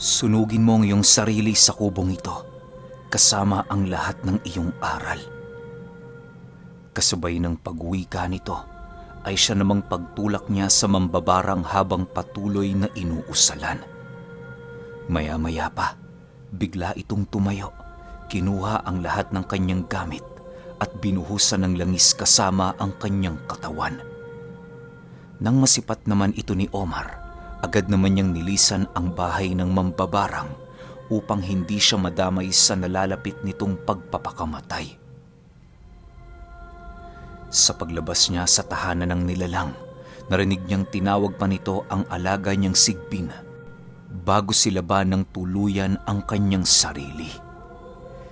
Sunugin mo ang iyong sarili sa kubong ito, kasama ang lahat ng iyong aral. Kasabay ng pag-uwi nito, ay siya namang pagtulak niya sa mambabarang habang patuloy na inuusalan. Maya-maya pa, bigla itong tumayo, kinuha ang lahat ng kanyang gamit at binuhusan ng langis kasama ang kanyang katawan. Nang masipat naman ito ni Omar, agad naman niyang nilisan ang bahay ng mambabarang upang hindi siya madamay sa nalalapit nitong pagpapakamatay. Sa paglabas niya sa tahanan ng nilalang, narinig niyang tinawag pa nito ang alaga niyang Sigbin bago silaban ng tuluyan ang kanyang sarili.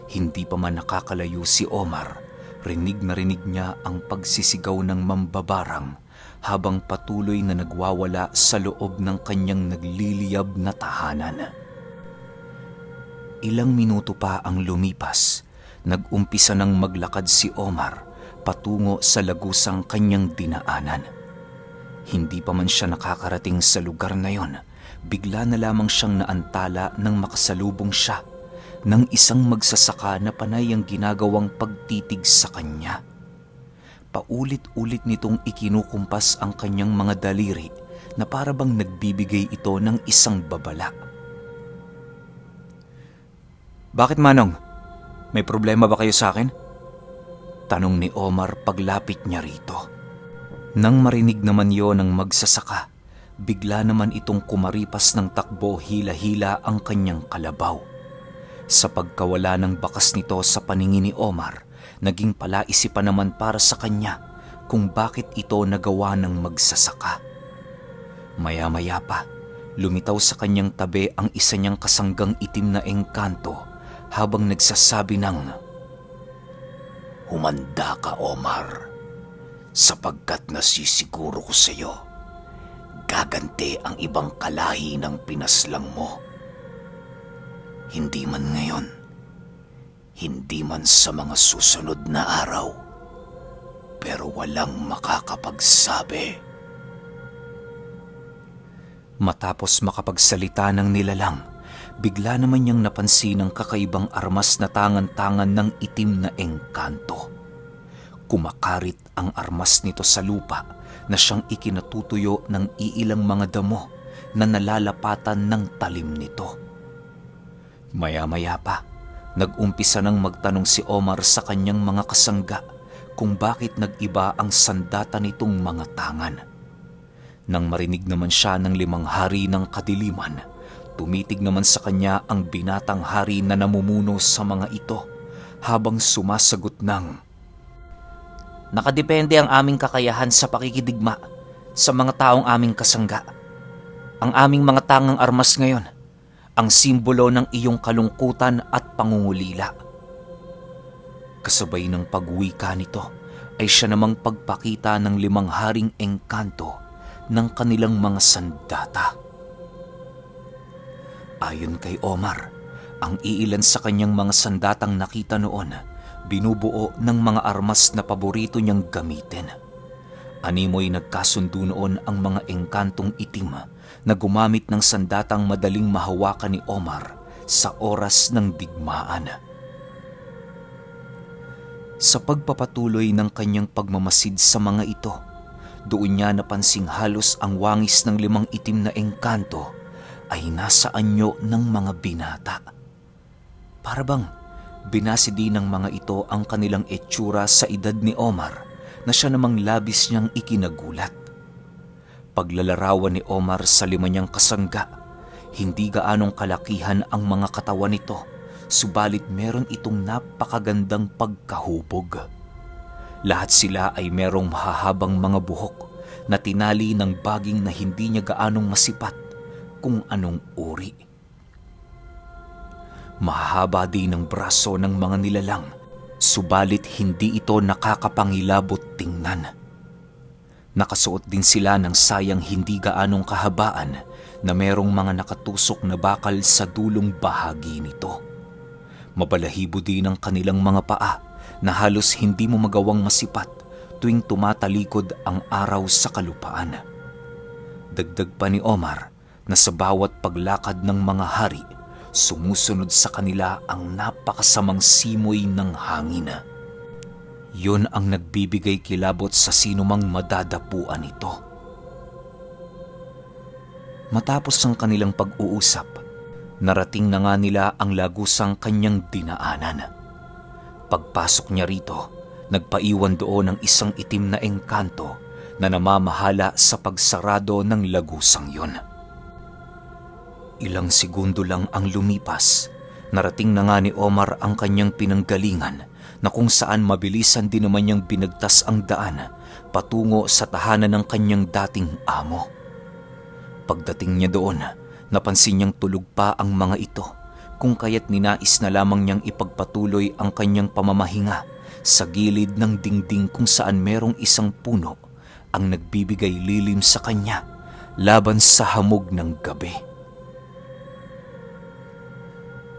Hindi pa man nakakalayo si Omar, rinig na rinig niya ang pagsisigaw ng mambabarang habang patuloy na nagwawala sa loob ng kanyang nagliliyab na tahanan. Ilang minuto pa ang lumipas, nag-umpisa nang maglakad si Omar patungo sa lagusang kanyang dinaanan. Hindi pa man siya nakakarating sa lugar na yon, bigla na lamang siyang naantala nang makasalubong siya ng isang magsasaka na panay ang ginagawang pagtitig sa kanya. Paulit-ulit nitong ikinukumpas ang kanyang mga daliri na para bang nagbibigay ito ng isang babala. "Bakit, Manong? May problema ba kayo sa akin?" tanong ni Omar paglapit niya rito. Nang marinig naman yon ng magsasaka, bigla naman itong kumaripas ng takbo hila-hila ang kanyang kalabaw. Sa pagkawala ng bakas nito sa paningin ni Omar, naging palaisipan naman para sa kanya kung bakit ito nagawa ng magsasaka. Maya-maya pa, lumitaw sa kanyang tabi ang isa niyang kasanggang itim na engkanto habang nagsasabi ng, "Humanda ka, Omar, sapagkat nasisiguro ko sa iyo, gaganti ang ibang kalahi ng pinaslang mo. Hindi man ngayon, hindi man sa mga susunod na araw, pero walang makakapagsabi." Matapos makapagsalita ng nilalang, bigla naman niyang napansin ang kakaibang armas na tangan-tangan ng itim na engkanto. Kumakarit ang armas nito sa lupa na siyang ikinatutuyo ng iilang mga damo na nalalapatan ng talim nito. Maya-maya pa, nag-umpisa nang magtanong si Omar sa kanyang mga kasangga kung bakit nag-iba ang sandata nitong mga tangan. Nang marinig naman siya ng 5 hari ng kadiliman, tumitig naman sa kanya ang binatang hari na namumuno sa mga ito habang sumasagot ng, "Nakadepende ang aming kakayahan sa pakikidigma sa mga taong aming kasangga. Ang aming mga tangang armas ngayon, ang simbolo ng iyong kalungkutan at pangungulila." Kasabay ng pag-uwi nito, ay siya namang pagpakita ng 5 haring engkanto ng kanilang mga sandata. Ayon kay Omar, ang iilan sa kanyang mga sandatang nakita noon, binubuo ng mga armas na paborito niyang gamitin. Animoy nagkasundo noon ang mga engkantong itim na gumamit ng sandatang madaling mahawakan ni Omar sa oras ng digmaan. Sa pagpapatuloy ng kanyang pagmamasid sa mga ito, doon niya napansing halos ang wangis ng 5 itim na engkanto ay nasa anyo ng mga binata. Para bang binasi din ng mga ito ang kanilang etsura sa edad ni Omar na siya namang labis niyang ikinagulat. Paglalarawan ni Omar sa 5 niyang kasangga, hindi gaanong kalakihan ang mga katawan nito, subalit meron itong napakagandang pagkahubog. Lahat sila ay merong mahahabang mga buhok na tinali ng baging na hindi niya gaanong masipat kung anong uri. Mahahaba din ang braso ng mga nilalang, subalit hindi ito nakakapangilabot tingnan. Nakasuot din sila ng sayang hindi gaanong kahabaan na merong mga nakatusok na bakal sa dulong bahagi nito. Mabalahibo din ang kanilang mga paa na halos hindi mo magawang masipat tuwing tumatalikod ang araw sa kalupaan. Dagdag pa ni Omar, na sa bawat paglakad ng mga hari, sumusunod sa kanila ang napakasamang simoy ng hangin. Yun ang nagbibigay kilabot sa sinumang madadapuan ito. Matapos ang kanilang pag-uusap, narating na nga nila ang lagusang kanyang dinaanan. Pagpasok niya rito, nagpaiwan doon ng isang itim na engkanto na namamahala sa pagsarado ng lagusang yun. Ilang segundo lang ang lumipas, narating na nga ni Omar ang kanyang pinanggalingan na kung saan mabilisan din naman niyang binagtas ang daan patungo sa tahanan ng kanyang dating amo. Pagdating niya doon, napansin niyang tulog pa ang mga ito, kung kaya't ninais na lamang niyang ipagpatuloy ang kanyang pamamahinga sa gilid ng dingding kung saan merong isang puno ang nagbibigay lilim sa kanya laban sa hamog ng gabi.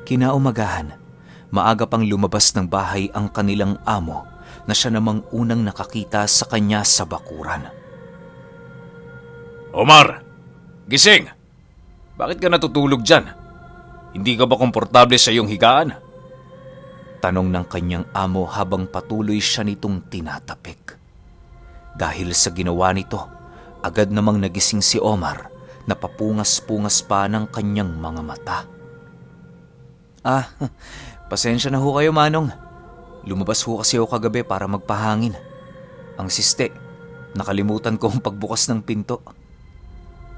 Kinaumagahan, maaga pang lumabas ng bahay ang kanilang amo na siya namang unang nakakita sa kanya sa bakuran. Omar! Gising! Bakit ka natutulog dyan? Hindi ka ba komportable sa iyong higaan? Tanong ng kanyang amo habang patuloy siya nitong tinatapik. Dahil sa ginawa nito, agad namang nagising si Omar na papungas-pungas pa ng kanyang mga mata. Pasensya na ho kayo, Manong. Lumabas ho kasi ako kagabi para magpahangin. Ang siste, nakalimutan ko ang pagbukas ng pinto.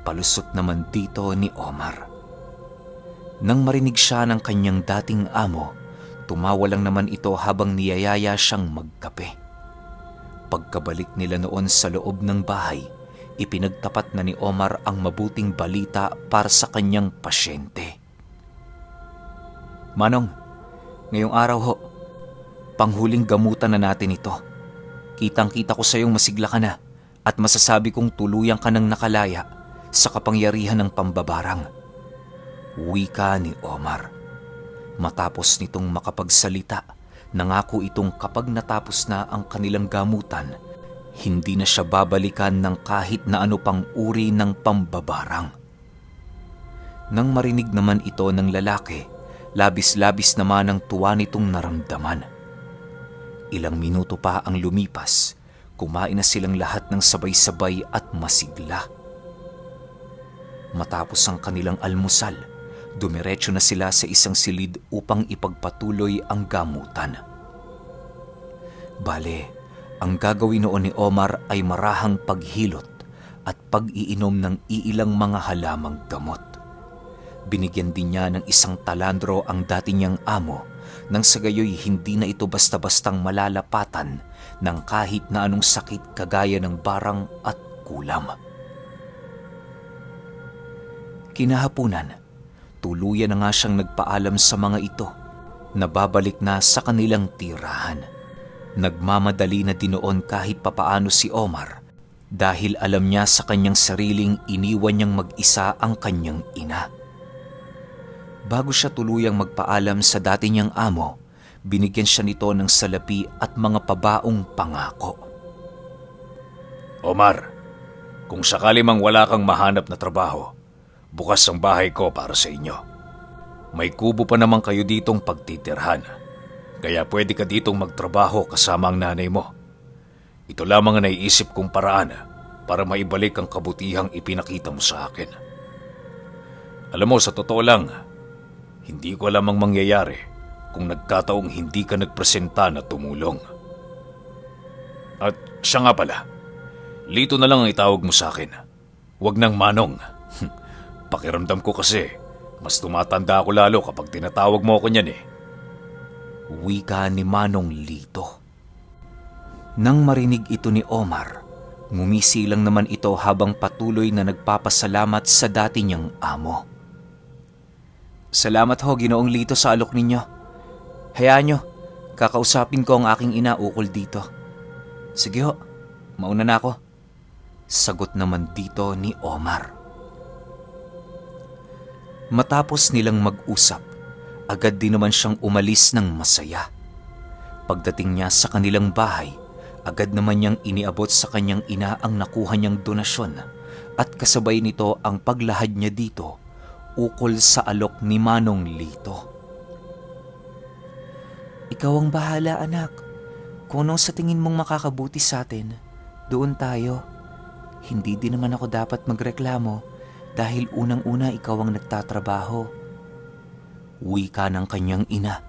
Palusot naman dito ni Omar. Nang marinig siya ng kanyang dating amo, tumawa lang naman ito habang niyayaya siyang magkape. Pagkabalik nila noon sa loob ng bahay, ipinagtapat na ni Omar ang mabuting balita para sa kanyang pasyente. Manong, ngayong araw ho, panghuling gamutan na natin ito. Kitang-kita ko sa iyong masigla ka na at masasabi kong tuluyang ka nang nakalaya sa kapangyarihan ng pambabarang. Wika ni Omar. Matapos nitong makapagsalita, nangako itong kapag natapos na ang kanilang gamutan, hindi na siya babalikan ng kahit na ano pang uri ng pambabarang. Nang marinig naman ito ng lalaki, labis-labis naman ang tuwa nitong naramdaman. Ilang minuto pa ang lumipas, kumain na silang lahat ng sabay-sabay at masigla. Matapos ang kanilang almusal, dumiretso na sila sa isang silid upang ipagpatuloy ang gamutan. Bale, ang gagawin noon ni Omar ay marahang paghilot at pag-iinom ng iilang mga halamang gamot. Binigyan din niya ng isang talandro ang dati niyang amo nang sa gayoy hindi na ito basta-bastang malalapatan ng kahit na anong sakit kagaya ng barang at kulam. Kinahapunan, tuluyan na nga siyang nagpaalam sa mga ito na babalik na sa kanilang tirahan. Nagmamadali na dinoon kahit papaano si Omar dahil alam niya sa kanyang sariling iniwan niyang mag-isa ang kanyang ina. Bago siya tuluyang magpaalam sa dati niyang amo, binigyan siya nito ng salapi at mga pabaong pangako. Omar, kung sakali mang wala kang mahanap na trabaho, bukas ang bahay ko para sa inyo. May kubo pa naman kayo ditong pagtitirhan, kaya pwede ka ditong magtrabaho kasama ang nanay mo. Ito lamang ang naiisip kong paraan para maibalik ang kabutihang ipinakita mo sa akin. Alam mo, sa totoo lang, hindi ko alam ang mangyayari kung nagkataong hindi ka nagpresenta na tumulong. At siya nga pala, Lito na lang ang itawag mo sa akin. Huwag nang Manong. Pakiramdam ko kasi, mas tumatanda ako lalo kapag tinatawag mo ako niyan eh. Wika ni Manong Lito. Nang marinig ito ni Omar, ngumisi lang naman ito habang patuloy na nagpapasalamat sa dati niyang amo. Salamat ho, Ginoong Lito, sa alok ninyo. Hayaan nyo, kakausapin ko ang aking ina ukol dito. Sige ho, mauna na ako. Sagot naman dito ni Omar. Matapos nilang mag-usap, agad din naman siyang umalis ng masaya. Pagdating niya sa kanilang bahay, agad naman niyang iniabot sa kanyang ina ang nakuha niyang donasyon at kasabay nito ang paglahad niya dito ukol sa alok ni Manong Lito. Ikaw ang bahala, anak. Kung anong sa tingin mong makakabuti sa atin, doon tayo. Hindi din naman ako dapat magreklamo dahil unang-una ikaw ang nagtatrabaho. Wika ng kanyang ina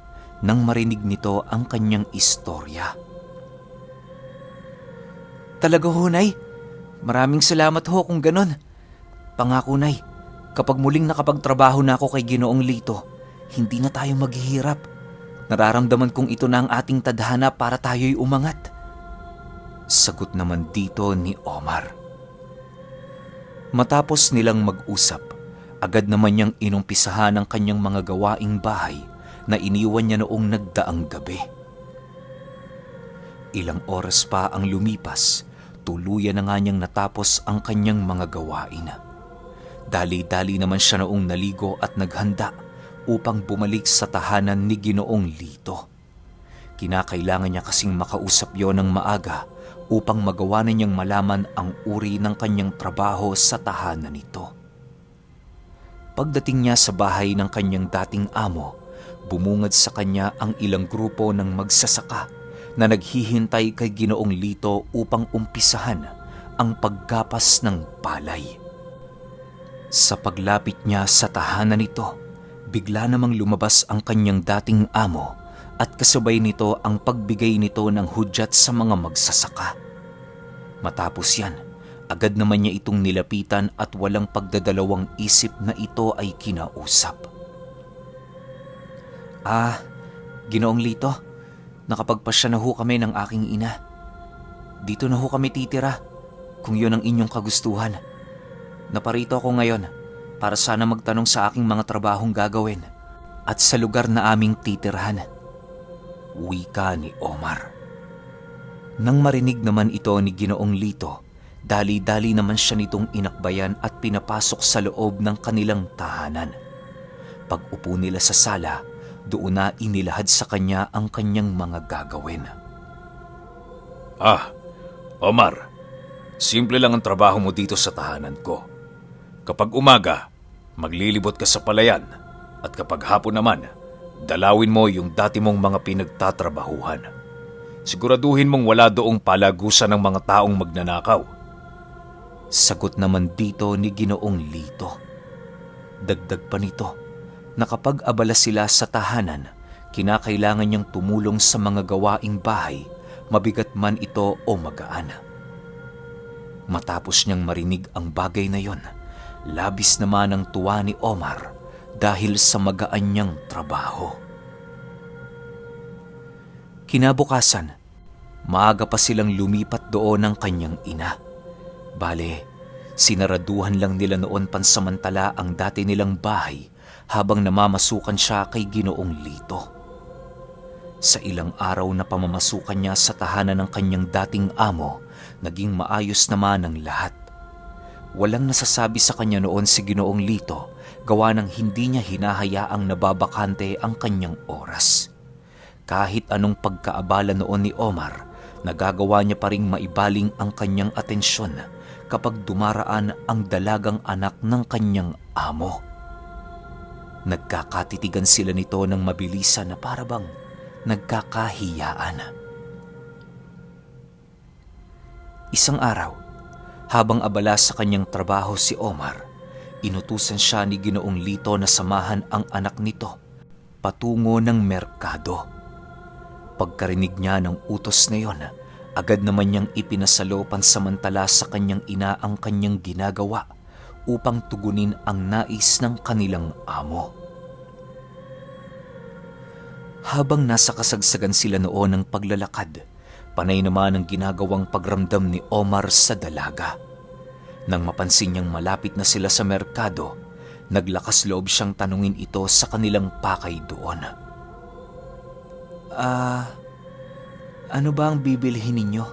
nang marinig nito ang kanyang istorya. Talaga ho, Nay. Maraming salamat ho kung ganon. Pangako, Nay, kapag muling nakapagtrabaho na ako kay Ginoong Lito, hindi na tayo maghihirap. Nararamdaman kong ito na ang ating tadhana para tayo'y umangat. Sagot naman dito ni Omar. Matapos nilang mag-usap, agad naman niyang inumpisahan ang kanyang mga gawaing bahay na iniwan niya noong nagdaang gabi. Ilang oras pa ang lumipas, tuluyan na nga niyang natapos ang kanyang mga gawain. Dali-dali naman siya noong naligo at naghanda upang bumalik sa tahanan ni Ginoong Lito. Kinakailangan niya kasing makausap yon ng maaga upang magawa na niyang malaman ang uri ng kanyang trabaho sa tahanan nito. Pagdating niya sa bahay ng kanyang dating amo, bumungad sa kanya ang ilang grupo ng magsasaka na naghihintay kay Ginoong Lito upang umpisahan ang paggapas ng palay. Sa paglapit niya sa tahanan nito, bigla namang lumabas ang kanyang dating amo at kasabay nito ang pagbigay nito ng hudyat sa mga magsasaka. Matapos yan, agad naman niya itong nilapitan at walang pagdadalawang isip na ito ay kinausap. Ginoong Lito, nakapagpasya na ho kami ng aking ina. Dito na ho kami titira, kung yun ang inyong kagustuhan. Naparito ako ngayon para sana magtanong sa aking mga trabahong gagawin at sa lugar na aming titirhan. Wika ni Omar. Nang marinig naman ito ni Ginoong Lito, dali-dali naman siya nitong inakbayan at pinapasok sa loob ng kanilang tahanan. Pag-upo nila sa sala, doon na inilahad sa kanya ang kanyang mga gagawin. Omar, simple lang ang trabaho mo dito sa tahanan ko. Kapag umaga, maglilibot ka sa palayan at kapag hapon naman, dalawin mo yung dati mong mga pinagtatrabahuhan. Siguraduhin mong wala doong palagusan ng mga taong magnanakaw. Sagot naman dito ni Ginoong Lito. Dagdag pa nito na kapag abala sila sa tahanan, kinakailangan niyang tumulong sa mga gawaing bahay, mabigat man ito o magaan. Matapos niyang marinig ang bagay na yon, labis naman ang tuwa ni Omar dahil sa magaan niyang trabaho. Kinabukasan, maaga pa silang lumipat doon ng kanyang ina. Bale, sinaraduhan lang nila noon pansamantala ang dati nilang bahay habang namamasukan siya kay Ginoong Lito. Sa ilang araw na pamamasukan niya sa tahanan ng kanyang dating amo, naging maayos naman ang lahat. Walang nasasabi sa kanya noon si Ginoong Lito, gawa ng hindi niya hinahayaang nababakante ang kanyang oras. Kahit anong pagkaabala noon ni Omar, nagagawa niya pa ring maibaling ang kanyang atensyon kapag dumaraan ang dalagang anak ng kanyang amo. Nagkakatitigan sila nito ng mabilisan na parabang nagkakahiyaan. Isang araw, habang abala sa kanyang trabaho si Omar, inutusan siya ni Ginoong Lito na samahan ang anak nito patungo ng merkado. Pagkarinig niya ng utos na yon, agad naman niyang ipinasalo pansamantala sa kanyang ina ang kanyang ginagawa upang tugunin ang nais ng kanilang amo. Habang nasa kasagsagan sila noon ng paglalakad, panay naman ang ginagawang pagramdam ni Omar sa dalaga. Nang mapansin niyang malapit na sila sa merkado, naglakas loob siyang tanungin ito sa kanilang pakay doon. Ano ba ang bibilhin ninyo?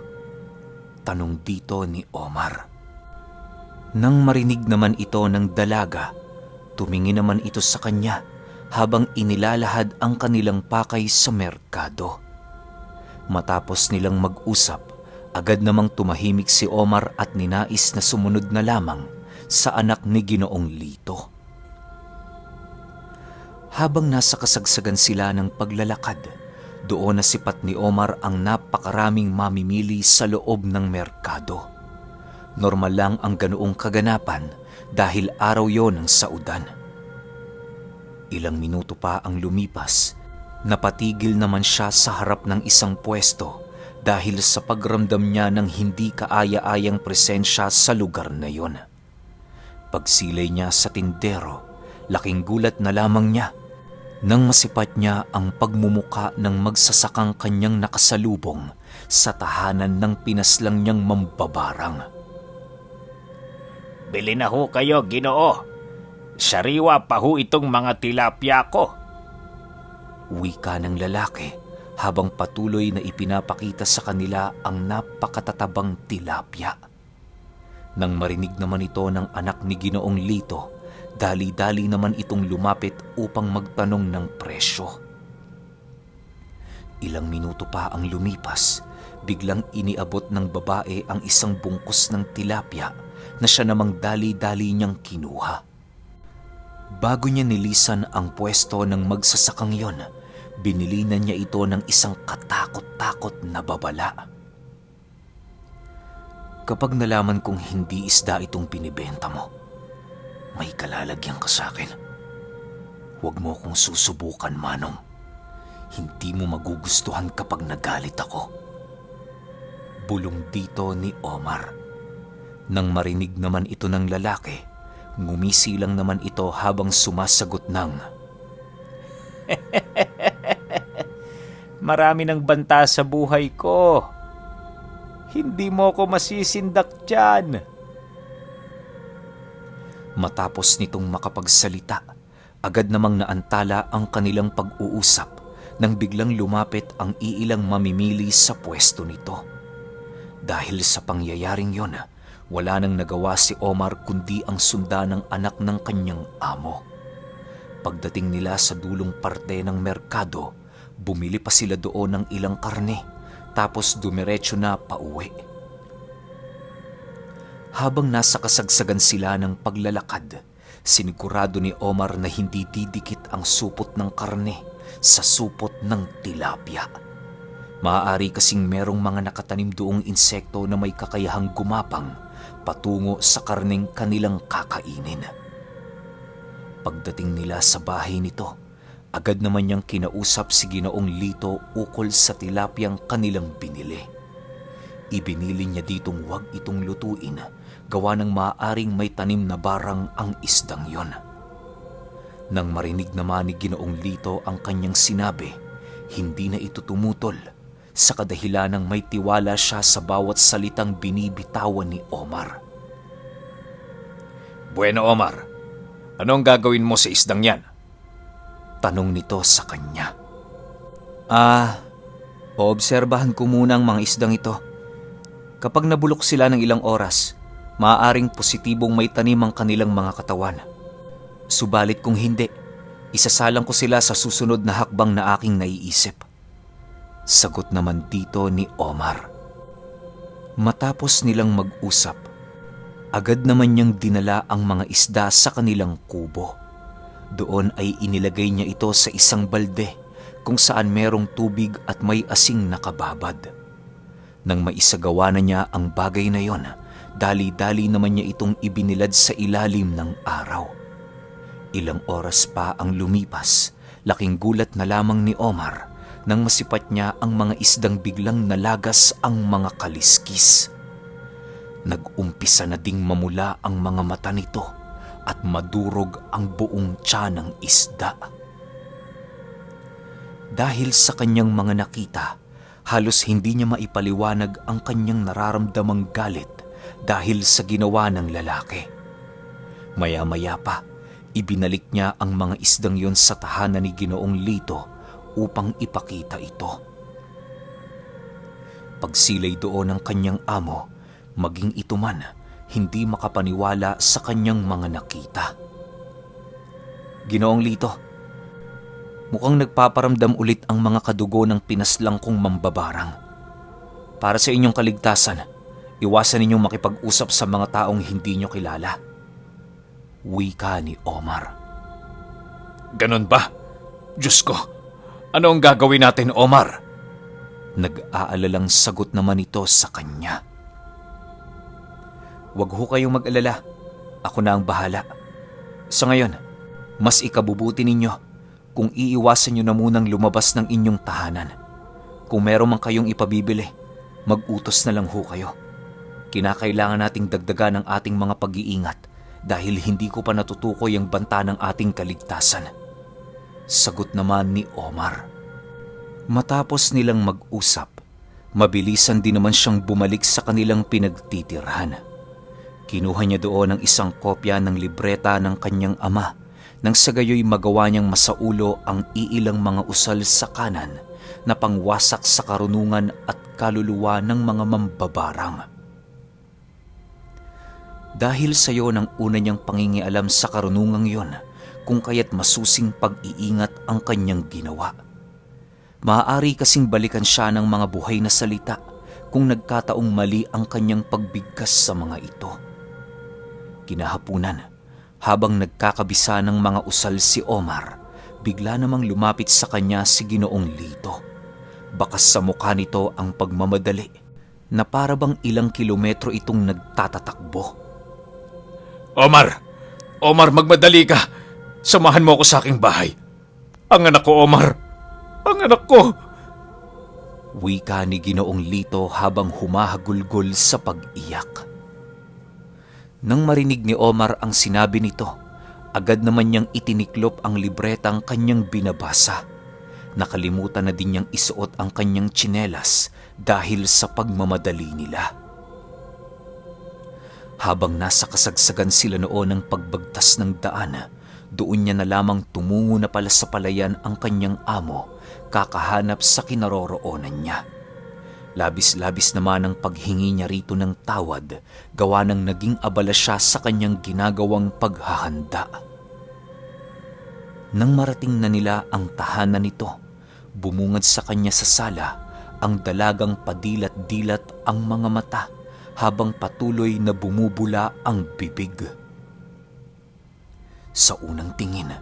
Tanong dito ni Omar. Nang marinig naman ito ng dalaga, tumingin naman ito sa kanya habang inilalahad ang kanilang pakay sa merkado. Matapos nilang mag-usap, Agad namang tumahimik si Omar at ninais na sumunod na lamang sa anak ni Ginoong Lito. Habang nasa kasagsagan sila ng paglalakad, doon nasipat ni Omar ang napakaraming mamimili sa loob ng merkado. Normal lang ang ganoong kaganapan dahil araw yon ng saudan. Ilang minuto pa ang lumipas, napatigil naman siya sa harap ng isang pwesto dahil sa pagramdam niya ng hindi kaaya-ayang presensya sa lugar na yon. Pagsilay niya sa tindero, laking gulat na lamang niya nang masipat niya ang pagmumuka ng magsasakang kanyang nakasalubong sa tahanan ng pinaslang niyang mambabarang. Bili na ho kayo, Ginoo. Sariwa pa ho itong mga tilapia ko. Wika ng lalaki habang patuloy na ipinapakita sa kanila ang napakatatabang tilapia. Nang marinig naman ito ng anak ni Ginoong Lito, dali-dali naman itong lumapit upang magtanong ng presyo. Ilang minuto pa ang lumipas, biglang iniabot ng babae ang isang bungkus ng tilapia na siya namang dali-dali niyang kinuha. Bago niya nilisan ang pwesto ng magsasakang yon, binilinan niya ito ng isang katakot-takot na babala. Kapag nalaman kong hindi isda itong binibenta mo, may kalalagyan ka sa akin. Huwag mo akong susubukan, Manong. Hindi mo magugustuhan kapag nagalit ako. Bulong dito ni Omar. Nang marinig naman ito ng lalaki, ngumisi lang naman ito habang sumasagot ng, Marami ng banta sa buhay ko. Hindi mo ko masisindak dyan. Matapos nitong makapagsalita, agad namang naantala ang kanilang pag-uusap nang biglang lumapit ang iilang mamimili sa pwesto nito. Dahil sa pangyayaring yon, wala nang nagawa si Omar kundi ang sundan ng anak ng kanyang amo. Pagdating nila sa dulong parte ng merkado, bumili pa sila doon ng ilang karne, tapos dumiretso na pauwi. Habang nasa kasagsagan sila ng paglalakad, sinigurado ni Omar na hindi didikit ang supot ng karne sa supot ng tilapia. Maaari kasing merong mga nakatanim doong insekto na may kakayahang gumapang patungo sa karneng kanilang kakainin. Pagdating nila sa bahay nito, agad naman niyang kinausap si Ginoong Lito ukol sa tilapiyang kanilang binili. Ibinili niya ditong huwag itong lutuin, gawa ng maaaring may tanim na barang ang isdang yon. Nang marinig naman ni Ginoong Lito ang kanyang sinabi, hindi na ito tumutol sa kadahilanang may tiwala siya sa bawat salitang binibitawan ni Omar. Bueno, Omar, anong gagawin mo sa isdang yan? Tanong nito sa kanya. Poobserbahan ko muna ang mga isdang ito. Kapag nabulok sila ng ilang oras, maaaring positibong may tanim ang kanilang mga katawan. Subalit kung hindi, isasalang ko sila sa susunod na hakbang na aking naiisip. Sagot naman dito ni Omar. Matapos nilang mag-usap, agad naman niyang dinala ang mga isda sa kanilang kubo. Doon ay inilagay niya ito sa isang balde kung saan merong tubig at may asing nakababad. Nang maisagawa na niya ang bagay na yon, dali-dali naman niya itong ibinilad sa ilalim ng araw. Ilang oras pa ang lumipas, laking gulat na lamang ni Omar nang masipat niya ang mga isdang biglang nalagas ang mga kaliskis. Nag-umpisa na ding mamula ang mga mata nito at madurog ang buong tiyan ng isda. Dahil sa kanyang mga nakita, halos hindi niya maipaliwanag ang kanyang nararamdamang galit dahil sa ginawa ng lalaki. Maya-maya pa, ibinalik niya ang mga isdang yon sa tahanan ni Ginoong Lito upang ipakita ito. Pagsilay doon ng kanyang amo, maging ito man, hindi makapaniwala sa kanyang mga nakita. Ginoong Lito, mukhang nagpaparamdam ulit ang mga kadugo ng pinaslang kong mambabarang. Para sa inyong kaligtasan, iwasan ninyong makipag-usap sa mga taong hindi nyo kilala. Wika ni Omar. Ganon ba? Diyos ko, ano ang gagawin natin, Omar? Nag-aalalang sagot naman ito sa kanya. Huwag ho kayong mag-alala. Ako na ang bahala. Sa ngayon, mas ikabubuti ninyo kung iiwasan nyo na munang lumabas ng inyong tahanan. Kung meron man kayong ipabibili, mag-utos na lang ho kayo. Kinakailangan nating dagdagan ang ating mga pag-iingat dahil hindi ko pa natutukoy ang banta ng ating kaligtasan. Sagot naman ni Omar. Matapos nilang mag-usap, mabilisan din naman siyang bumalik sa kanilang pinagtitirhan. Kinuha niya doon ang isang kopya ng libreta ng kanyang ama nang sa gayoy magawa niyang masaulo ang iilang mga usal sa kanan na pangwasak sa karunungan at kaluluwa ng mga mambabarang. Dahil sa iyo ng una niyang pangingialam sa karunungang yon, kung kaya't masusing pag-iingat ang kanyang ginawa. Maaari kasing balikan siya ng mga buhay na salita kung nagkataong mali ang kanyang pagbigkas sa mga ito. Kinahapunan, habang nagkakabisa ng mga usal si Omar, bigla namang lumapit sa kanya si Ginoong Lito. Bakas sa mukha nito ang pagmamadali na parabang ilang kilometro itong nagtatatakbo. Omar! Omar, magmadali ka! Samahan mo ako sa aking bahay. Ang anak ko, Omar! Ang anak ko! Wika ni Ginoong Lito habang humahagulgol sa pag-iyak. Nang marinig ni Omar ang sinabi nito, agad naman niyang itiniklop ang libretang kanyang binabasa. Nakalimutan na din niyang isuot ang kanyang tsinelas dahil sa pagmamadali nila. Habang nasa kasagsagan sila noon ng pagbagtas ng daan, doon niya na lamang tumungo na pala sa palayan ang kanyang amo, kakahanap sa kinaroroonan niya. Labis-labis naman ang paghingi niya rito ng tawad, gawa ng naging abala siya sa kanyang ginagawang paghahanda. Nang marating na nila ang tahanan nito, bumungad sa kanya sa sala ang dalagang padilat-dilat ang mga mata habang patuloy na bumubula ang bibig. Sa unang tingin,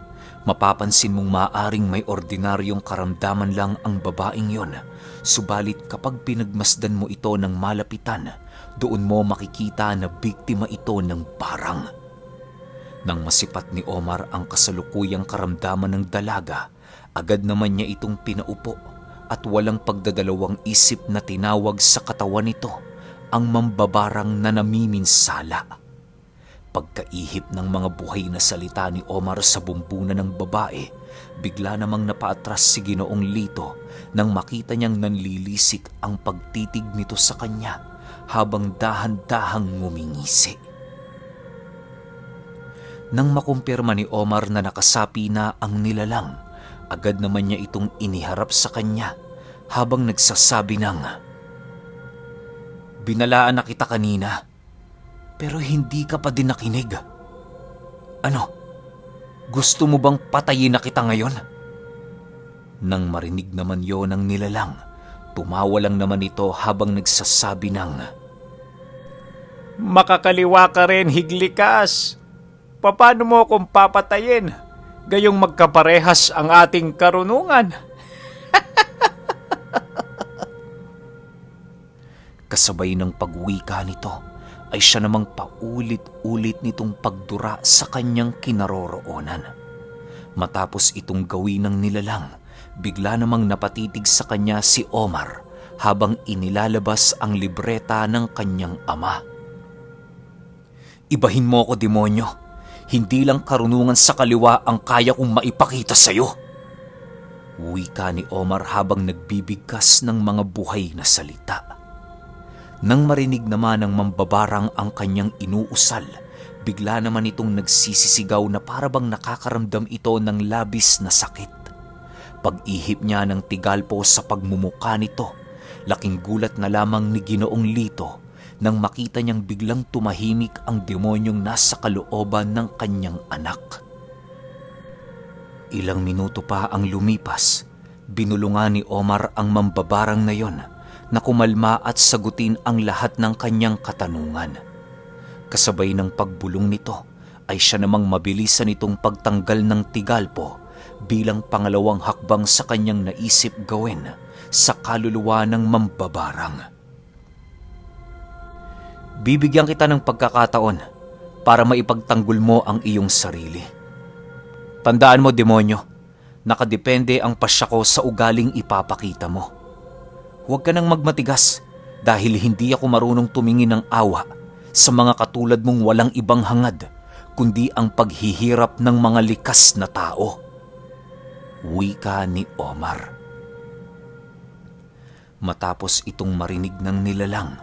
mapapansin mong maaring may ordinaryong karamdaman lang ang babaeng yon, subalit kapag pinagmasdan mo ito ng malapitan, doon mo makikita na biktima ito ng parang. Nang masipat ni Omar ang kasalukuyang karamdaman ng dalaga, agad naman niya itong pinaupo at walang pagdadalawang isip na tinawag sa katawan nito ang mambabarang na namiminsala. Pagkaihip ng mga buhay na salita ni Omar sa bumbunan ng babae, bigla namang napaatras si Ginoong Lito nang makita niyang nanlilisik ang pagtitig nito sa kanya habang dahan-dahang ngumingisi. Nang makumpirma ni Omar na nakasapi na ang nilalang, agad naman niya itong iniharap sa kanya habang nagsasabi ng, "Binalaan na kita kanina, pero hindi ka pa din nakinig. Ano, gusto mo bang patayin na kita ngayon?" Nang marinig naman yon ng nilalang, tumawa lang naman ito habang nagsasabi ng, Makakaliwa ka rin, higlikas! Paano mo akong papatayin? Gayong magkaparehas ang ating karunungan. Kasabay ng pagwika nito, ay siya namang paulit-ulit nitong pagdura sa kanyang kinaroroonan. Matapos itong gawin ng nilalang, bigla namang napatitig sa kanya si Omar habang inilalabas ang libreta ng kanyang ama. "Ibahin mo ako, demonyo. Hindi lang karunungan sa kaliwa ang kaya kong maipakita sa'yo." Wika ni Omar habang nagbibigkas ng mga buhay na salita. Nang marinig naman ng mambabarang ang kanyang inuusal, bigla naman itong nagsisisigaw na parabang nakakaramdam ito ng labis na sakit. Pag-ihip niya ng tigalpo sa pagmumuka nito, laking gulat na lamang ni Ginoong Lito nang makita niyang biglang tumahimik ang demonyong nasa kalooban ng kanyang anak. Ilang minuto pa ang lumipas, binulungan ni Omar ang mambabarang na yon na kumalma at sagutin ang lahat ng kanyang katanungan. Kasabay ng pagbulong nito ay siya namang mabilisan itong pagtanggal ng tigalpo bilang pangalawang hakbang sa kanyang naisip gawin sa kaluluwa ng mambabarang. Bibigyan kita ng pagkakataon para maipagtanggol mo ang iyong sarili. Tandaan mo, demonyo, nakadepende ang pasya ko sa ugaling ipapakita mo. Huwag ka nang magmatigas dahil hindi ako marunong tumingin ng awa sa mga katulad mong walang ibang hangad kundi ang paghihirap ng mga likas na tao. Wika ni Omar. Matapos itong marinig ng nilalang,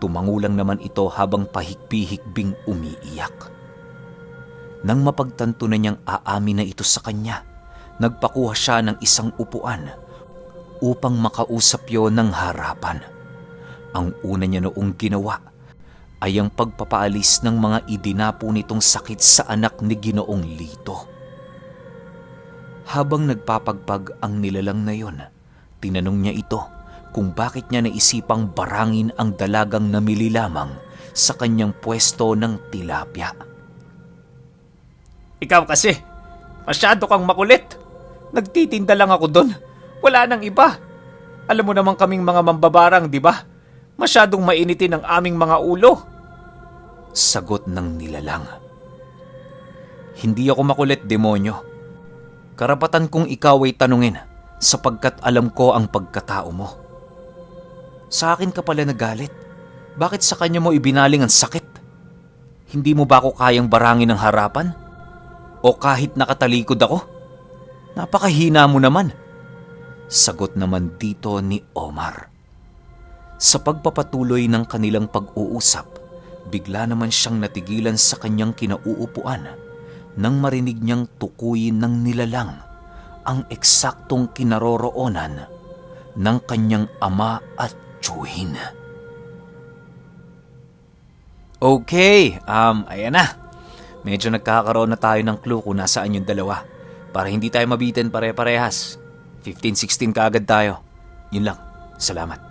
tumangulang naman ito habang pahikbi-hikbing umiiyak. Nang mapagtanto na niyang aamin na ito sa kanya, nagpakuha siya ng isang upuan upang makausap yon ng harapan. Ang una niya noong ginawa ay ang pagpapaalis ng mga idinapo nitong sakit sa anak ni Ginoong Lito. Habang nagpapagpag ang nilalang na yon, tinanong niya ito kung bakit niya naisipang barangin ang dalagang namili lamang sa kanyang pwesto ng tilapia. Ikaw kasi, masyado kang makulit. Nagtitinda lang ako doon. Wala nang iba. Alam mo naman kaming mga mambabarang, di ba? Masyadong mainitin ang aming mga ulo. Sagot ng nilalang. Hindi ako makulit, demonyo. Karapatan kong ikaw ay tanungin sapagkat alam ko ang pagkatao mo. Sa akin ka pala nagalit. Bakit sa kanya mo ibinaling ang sakit? Hindi mo ba ako kayang barangin ng harapan? O kahit nakatalikod ako? Napakahina mo naman. Sagot naman dito ni Omar. Sa pagpapatuloy ng kanilang pag-uusap, bigla naman siyang natigilan sa kanyang kinauupuan nang marinig niyang tukuyin ng nilalang ang eksaktong kinaroroonan ng kanyang ama at tiyuhin. Okay, ayan na. Medyo nagkakaroon na tayo ng clue kung nasaan yung dalawa. Para hindi tayo mabitin pare-parehas. 15-16 kaagad tayo. Yun lang. Salamat.